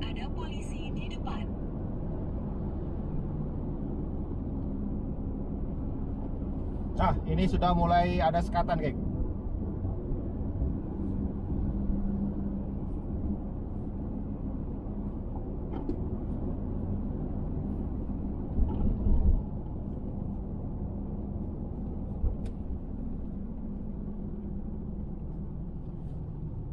Ada polisi di depan. Nah, ini sudah mulai ada sekatan, geng.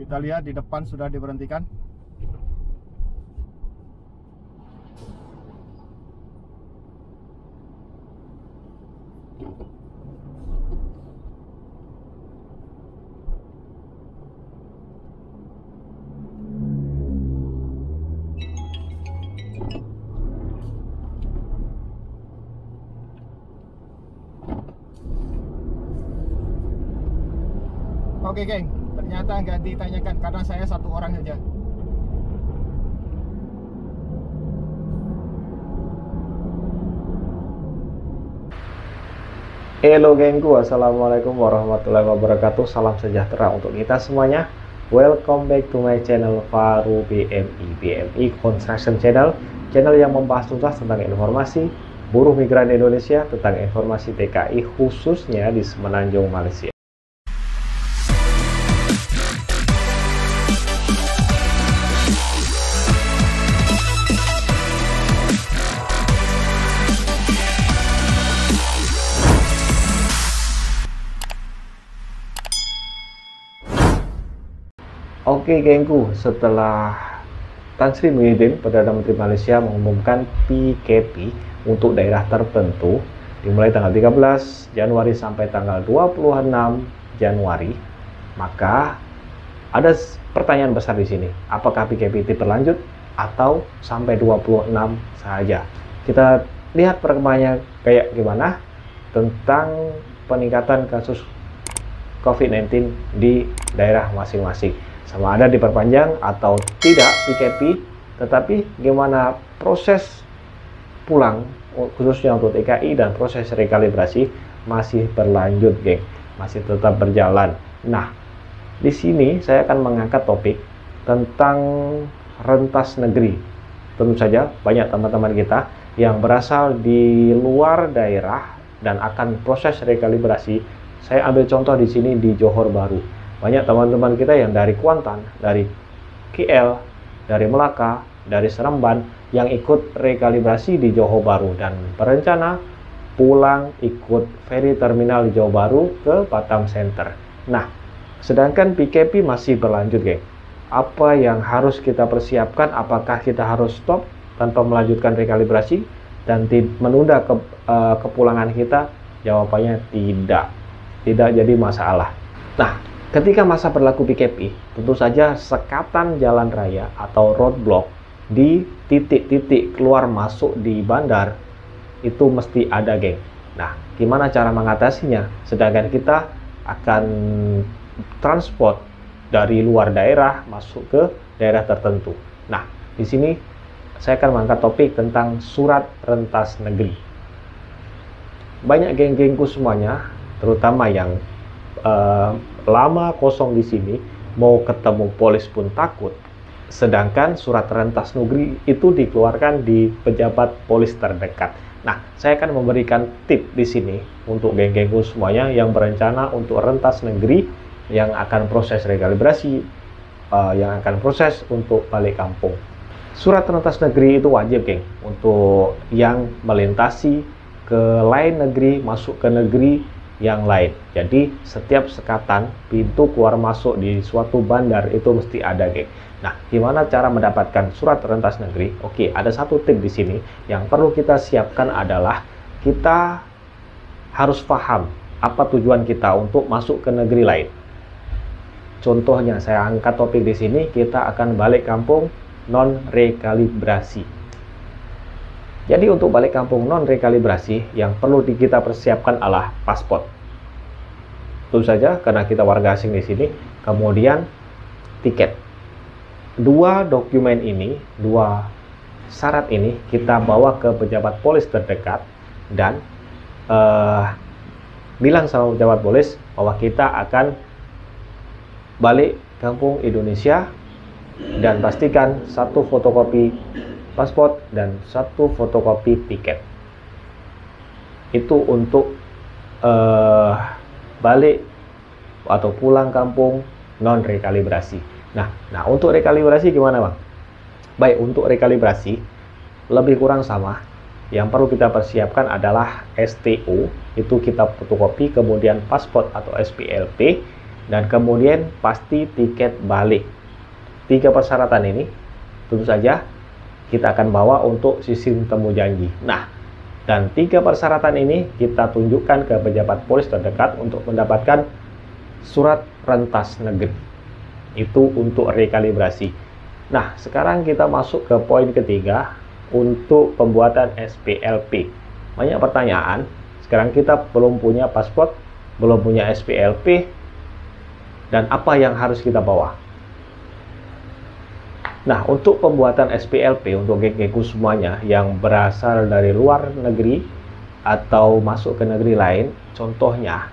Kita lihat di depan sudah diberhentikan. Oke, geng, ternyata nggak ditanyakan karena saya satu orang saja. Halo gengku, assalamualaikum warahmatullahi wabarakatuh. Salam sejahtera untuk kita semuanya. Welcome back to my channel Faru BMI Construction Channel, channel yang membahas tuntas tentang informasi buruh migran Indonesia, tentang informasi TKI khususnya di Semenanjung Malaysia. Oke gengku, setelah Tan Sri Muhyiddin, Perdana Menteri Malaysia, mengumumkan PKP untuk daerah tertentu dimulai tanggal 13 Januari sampai tanggal 26 Januari, maka ada pertanyaan besar di sini. Apakah PKP itu berlanjut atau sampai 26 saja? Kita lihat perkembangannya kayak gimana tentang peningkatan kasus COVID-19 di daerah masing-masing. Sama ada diperpanjang atau tidak PKP, tetapi gimana proses pulang khususnya untuk TKI dan proses rekalibrasi masih berlanjut, geng, masih tetap berjalan. Nah, di sini saya akan mengangkat topik tentang rentas negeri. Tentu saja banyak teman-teman kita yang berasal di luar daerah dan akan proses rekalibrasi. Saya ambil contoh di sini di Johor Bahru. Banyak teman-teman kita yang dari Kuantan, dari KL, dari Melaka, dari Seremban yang ikut rekalibrasi di Johor Bahru dan berencana pulang ikut ferry terminal di Johor Bahru ke Batam Center. Nah, sedangkan PKP masih berlanjut, geng. Apa yang harus kita persiapkan? Apakah kita harus stop tanpa melanjutkan rekalibrasi dan menunda kepulangan kita? Jawabannya tidak. Tidak jadi masalah. Nah, ketika masa berlaku PKP, tentu saja sekatan jalan raya atau roadblock di titik-titik keluar masuk di bandar itu mesti ada, geng. Nah, gimana cara mengatasinya? Sedangkan kita akan transport dari luar daerah masuk ke daerah tertentu. Nah, di sini saya akan mengangkat topik tentang surat rentas negeri. Banyak geng-gengku semuanya, terutama yang lama kosong di sini, mau ketemu polis pun takut. Sedangkan surat rentas negeri itu dikeluarkan di pejabat polis terdekat. Nah, saya akan memberikan tip di sini untuk geng-gengku semuanya yang berencana untuk rentas negeri, yang akan proses rekalibrasi, yang akan proses untuk balik kampung. Surat rentas negeri itu wajib, geng, untuk yang melintasi ke lain negeri, masuk ke negeri yang lain. Jadi setiap sekatan pintu keluar masuk di suatu bandar itu mesti ada, geng. Nah, gimana cara mendapatkan surat rentas negeri? Oke, ada satu tip di sini yang perlu kita siapkan adalah kita harus paham apa tujuan kita untuk masuk ke negeri lain. Contohnya, saya angkat topik di sini, kita akan balik kampung non rekalibrasi. Jadi untuk balik kampung non rekalibrasi yang perlu kita persiapkan adalah paspor. Tentu saja karena kita warga asing di sini, kemudian tiket. Dua dokumen ini, dua syarat ini kita bawa ke pejabat polis terdekat dan bilang sama pejabat polis bahwa kita akan balik kampung Indonesia dan pastikan 1 fotokopi paspor dan 1 fotokopi tiket. Itu untuk balik atau pulang kampung non rekalibrasi. Nah, untuk rekalibrasi gimana Bang? Baik, untuk rekalibrasi lebih kurang sama. Yang perlu kita persiapkan adalah STO, itu kita fotokopi, kemudian paspor atau SPLP, dan kemudian pasti tiket balik. 3 persyaratan ini tentu saja kita akan bawa untuk sistem temu janji. Nah, dan 3 persyaratan ini kita tunjukkan ke pejabat polis terdekat untuk mendapatkan surat rentas negeri. Itu untuk rekalibrasi. Nah, sekarang kita masuk ke poin ketiga, untuk pembuatan SPLP. Banyak pertanyaan, sekarang kita belum punya paspor, belum punya SPLP, dan apa yang harus kita bawa? Nah, untuk pembuatan SPLP untuk geng-gengku semuanya yang berasal dari luar negeri atau masuk ke negeri lain, contohnya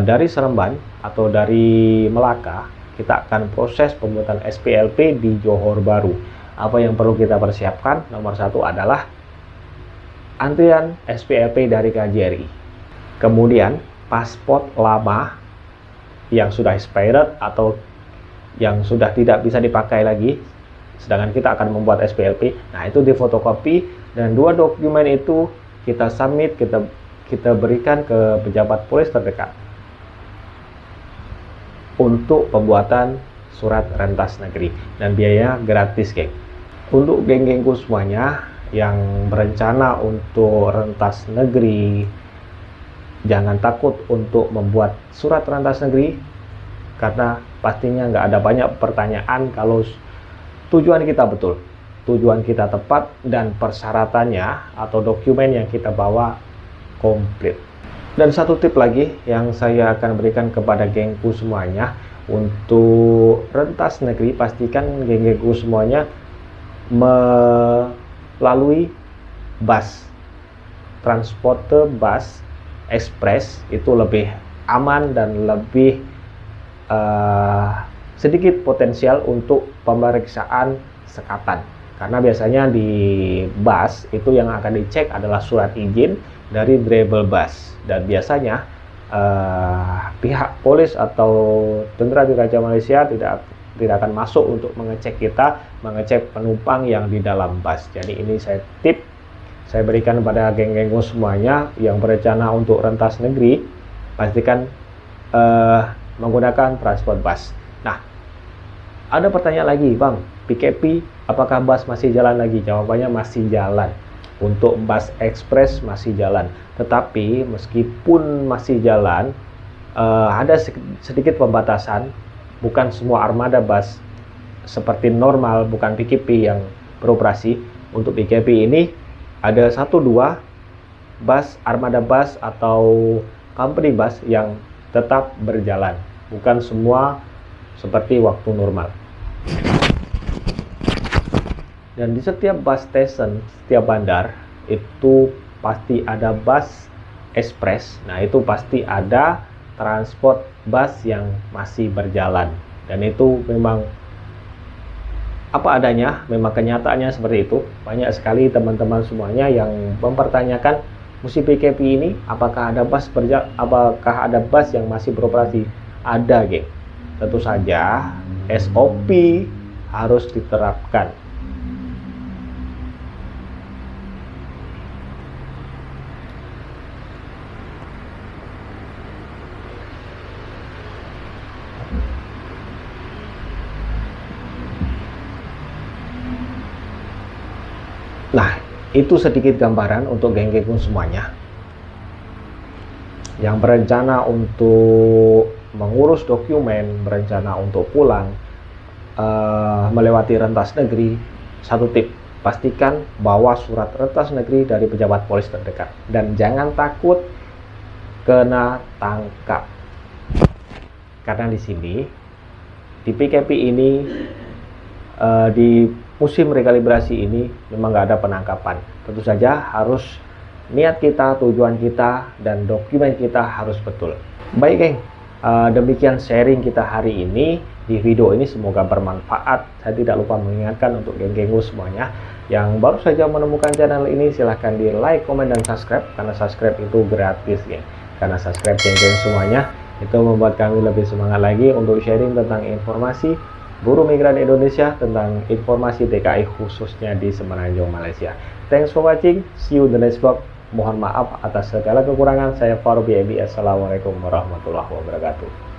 dari Seremban atau dari Melaka, kita akan proses pembuatan SPLP di Johor Bahru. Apa yang perlu kita persiapkan? Nomor 1 adalah antrian SPLP dari KJRI. Kemudian paspor lama yang sudah expired atau yang sudah tidak bisa dipakai lagi, sedangkan kita akan membuat SPLP. Nah, itu difotokopi, dan 2 dokumen itu kita submit, kita berikan ke pejabat polis terdekat untuk pembuatan surat rentas negeri, dan biaya gratis, geng. Untuk geng-gengku semuanya yang berencana untuk rentas negeri, jangan takut untuk membuat surat rentas negeri, karena pastinya nggak ada banyak pertanyaan kalau tujuan kita betul, tujuan kita tepat, dan persyaratannya atau dokumen yang kita bawa komplit. Dan 1 tip lagi yang saya akan berikan kepada gengku semuanya, untuk rentas negeri, pastikan geng-gengku semuanya melalui bus, transporter bus ekspres, itu lebih aman dan lebih sedikit potensial untuk pemeriksaan sekatan, karena biasanya di bus itu yang akan dicek adalah surat izin dari driver bus, dan biasanya pihak polis atau tentara di Raja Malaysia tidak akan masuk untuk mengecek penumpang yang di dalam bus. Jadi ini saya berikan pada geng-gengku semuanya yang berencana untuk rentas negeri, pastikan menggunakan transport bus. Nah, ada pertanyaan lagi, Bang, PKP apakah bus masih jalan lagi? Jawabannya masih jalan. Untuk bus ekspres masih jalan, tetapi meskipun masih jalan, ada sedikit pembatasan. Bukan semua armada bus seperti normal, bukan PKP yang beroperasi. Untuk PKP ini ada 1-2 bus, armada bus atau company bus yang tetap berjalan, bukan semua seperti waktu normal. Dan di setiap bus station, setiap bandar itu pasti ada bus ekspres. Nah, itu pasti ada transport bus yang masih berjalan, dan itu memang apa adanya, memang kenyataannya seperti itu. Banyak sekali teman-teman semuanya yang mempertanyakan musim PKP ini apakah ada bus yang masih beroperasi. Ada, geng. Tentu saja SOP harus diterapkan. Nah, itu sedikit gambaran untuk geng-gengku semuanya yang berencana untuk mengurus dokumen, berencana untuk pulang, melewati rentas negeri. 1 tip, pastikan bawa surat rentas negeri dari pejabat polis terdekat, dan jangan takut kena tangkap, karena di sini di PKP ini, di musim rekalibrasi ini memang nggak ada penangkapan. Tentu saja harus niat kita, tujuan kita, dan dokumen kita harus betul. Baik, geng, Demikian sharing kita hari ini di video ini, semoga bermanfaat. Saya tidak lupa mengingatkan untuk geng-gengku semuanya yang baru saja menemukan channel ini, silahkan di like, komen, dan subscribe, karena subscribe itu gratis, geng. Karena subscribe geng-geng semuanya itu membuat kami lebih semangat lagi untuk sharing tentang informasi buruh migran Indonesia, tentang informasi TKI khususnya di Semenanjung, Malaysia. Thanks for watching, see you in the next vlog. Mohon maaf atas segala kekurangan. Saya Faruq BMI. Assalamualaikum warahmatullahi wabarakatuh.